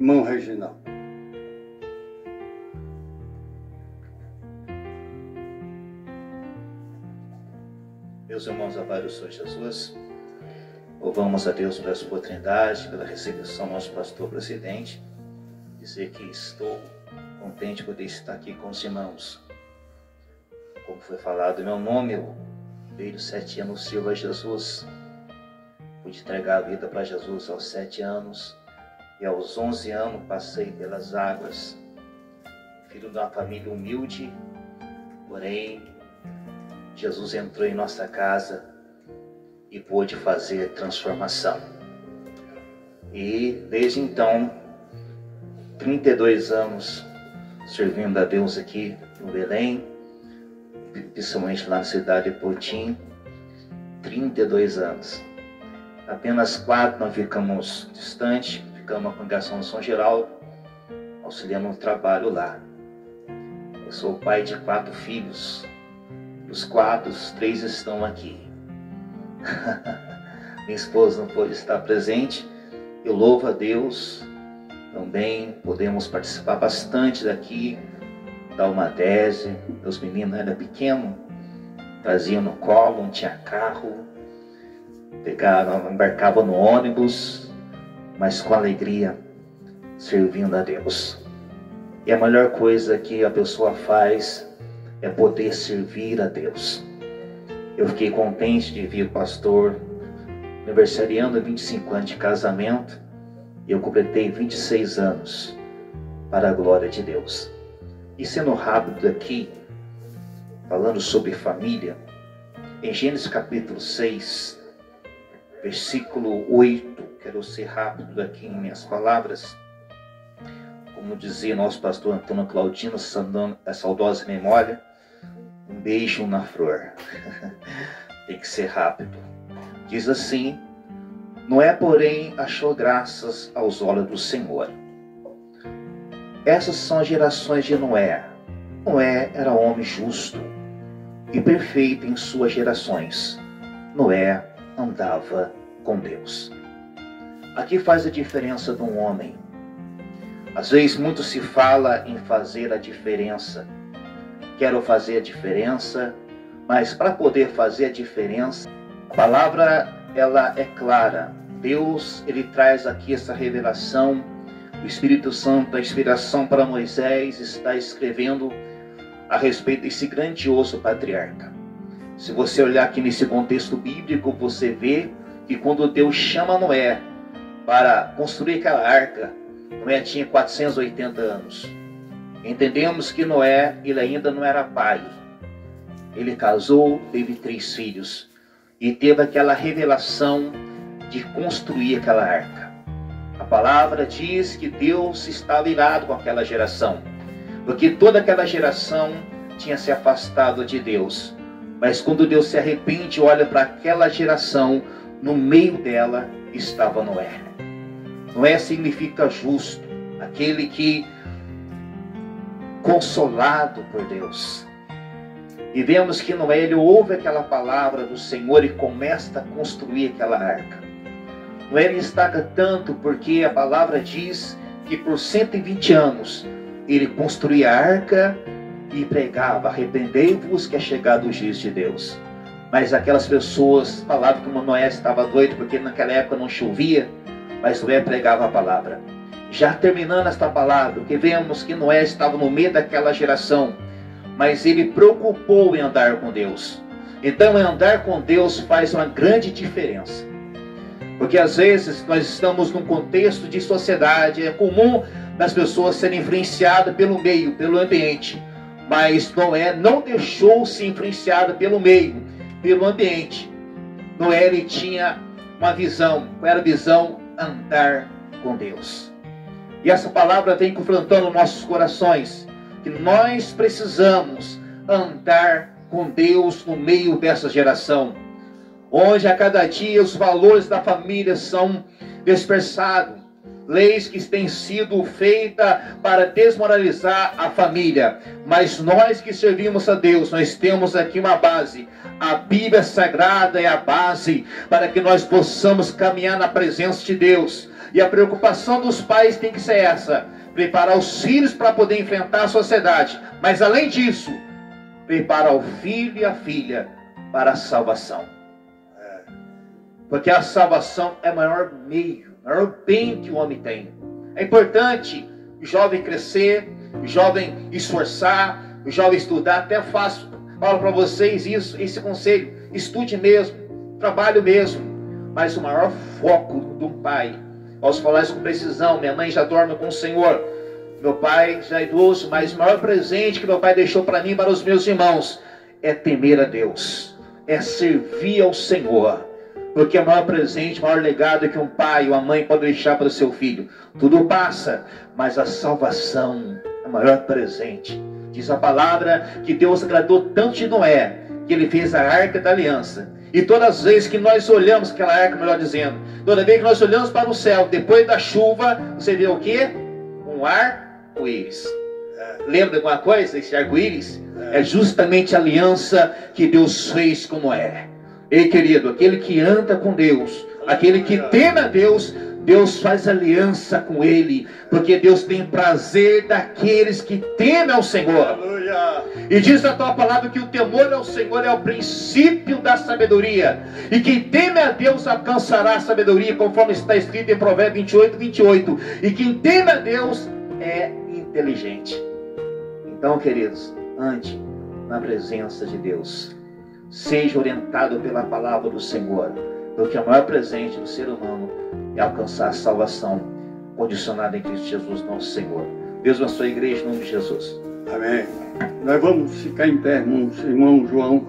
Irmão Reginaldo. Meus irmãos, a paz do Senhor Jesus, louvamos a Deus pela sua oportunidade, pela recepção do nosso pastor presidente. Dizer que estou contente por poder estar aqui com os irmãos. Como foi falado, meu nome, eu veio 7 anos, Silva Jesus. Pude entregar a vida para Jesus aos 7 anos e aos 11 anos passei pelas águas. Filho de uma família humilde, porém Jesus entrou em nossa casa e pôde fazer transformação. E desde então, 32 anos servindo a Deus aqui no Belém, principalmente lá na cidade de Potim, 32 anos. Apenas 4 nós ficamos distantes, ficamos na congregação de São Geraldo, auxiliando no trabalho lá. Eu sou o pai de 4 filhos. Dos 4, os 3 estão aqui. Minha esposa não pôde estar presente. Eu louvo a Deus. Também podemos participar bastante daqui da Almadese. Meus meninos eram pequenos, traziam no colo, não tinha carro, embarcavam no ônibus, mas com alegria, servindo a Deus. E a melhor coisa que a pessoa faz é poder servir a Deus. Eu fiquei contente de ver o pastor aniversariando 25 anos de casamento. E eu completei 26 anos para a glória de Deus. E sendo rápido aqui, falando sobre família, em Gênesis capítulo 6, versículo 8, quero ser rápido aqui em minhas palavras. Como dizia nosso pastor Antônio Claudino, a saudosa memória, um beijo na flor. Tem que ser rápido. Diz assim: Noé, porém, achou graças aos olhos do Senhor. Essas são as gerações de Noé. Noé era homem justo e perfeito em suas gerações. Noé andava com Deus. Aqui faz a diferença de um homem. Às vezes muito se fala em fazer a diferença. Quero fazer a diferença, mas para poder fazer a diferença, a palavra ela é clara. Deus, ele traz aqui essa revelação. O Espírito Santo, a inspiração para Moisés, está escrevendo a respeito desse grandioso patriarca. Se você olhar aqui nesse contexto bíblico, você vê que quando Deus chama Noé para construir aquela arca, Noé tinha 480 anos. Entendemos que Noé, ele ainda não era pai. Ele casou, teve 3 filhos e teve aquela revelação de construir aquela arca. A palavra diz que Deus estava irado com aquela geração, porque toda aquela geração tinha se afastado de Deus. Mas quando Deus se arrepende, olha para aquela geração, no meio dela estava Noé. Noé significa justo, aquele que consolado por Deus. E vemos que Noé, ele ouve aquela palavra do Senhor e começa a construir aquela arca. Noé destaca tanto porque a palavra diz que por 120 anos ele construía a arca e pregava: arrependei-vos que é chegado o juízo de Deus. Mas aquelas pessoas falavam que Noé estava doido porque naquela época não chovia, mas Noé pregava a palavra. Já terminando esta palavra, que vemos que Noé estava no meio daquela geração, mas ele preocupou em andar com Deus. Então andar com Deus faz uma grande diferença. Porque às vezes nós estamos num contexto de sociedade, é comum das pessoas serem influenciadas pelo meio, pelo ambiente. Mas Noé não deixou-se influenciado pelo meio, pelo ambiente. Noé, ele tinha uma visão. Qual era a visão? Andar com Deus. E essa palavra vem confrontando nossos corações, que nós precisamos andar com Deus no meio dessa geração, onde a cada dia os valores da família são dispersados, leis que têm sido feitas para desmoralizar a família. Mas nós que servimos a Deus, nós temos aqui uma base. A Bíblia Sagrada é a base para que nós possamos caminhar na presença de Deus. E a preocupação dos pais tem que ser essa: preparar os filhos para poder enfrentar a sociedade. Mas além disso, preparar o filho e a filha para a salvação. Porque a salvação é o maior meio, o maior bem que o homem tem. É importante o jovem crescer, o jovem esforçar, o jovem estudar. Até falo para vocês esse conselho: estude mesmo, trabalhe mesmo. Mas o maior foco de um pai, posso falar isso com precisão, minha mãe já dorme com o Senhor, meu pai já é idoso, mas o maior presente que meu pai deixou para mim e para os meus irmãos é temer a Deus, é servir ao Senhor. Porque é o maior presente, o maior legado que um pai ou uma mãe pode deixar para o seu filho. Tudo passa, mas a salvação é o maior presente. Diz a palavra que Deus agradou tanto de Noé, que ele fez a arca da aliança. E todas as vezes que nós olhamos aquela arca, melhor dizendo, toda vez que nós olhamos para o céu, depois da chuva, você vê o quê? Um arco-íris. Lembra de alguma coisa? Esse arco-íris é justamente a aliança que Deus fez com Noé. Ei, querido, aquele que anda com Deus, aquele que teme a Deus, Deus faz aliança com ele, porque Deus tem prazer daqueles que temem ao Senhor. Aleluia. E diz a tua palavra que o temor ao Senhor é o princípio da sabedoria, e quem teme a Deus alcançará a sabedoria, conforme está escrito em Provérbios 28:28. E quem teme a Deus é inteligente. Então, queridos, ande na presença de Deus. Seja orientado pela palavra do Senhor, porque o maior presente do ser humano é alcançar a salvação condicionada em Cristo Jesus, nosso Senhor. Deus abençoe a igreja em nome de Jesus. Amém. Nós vamos ficar em pé, irmão João.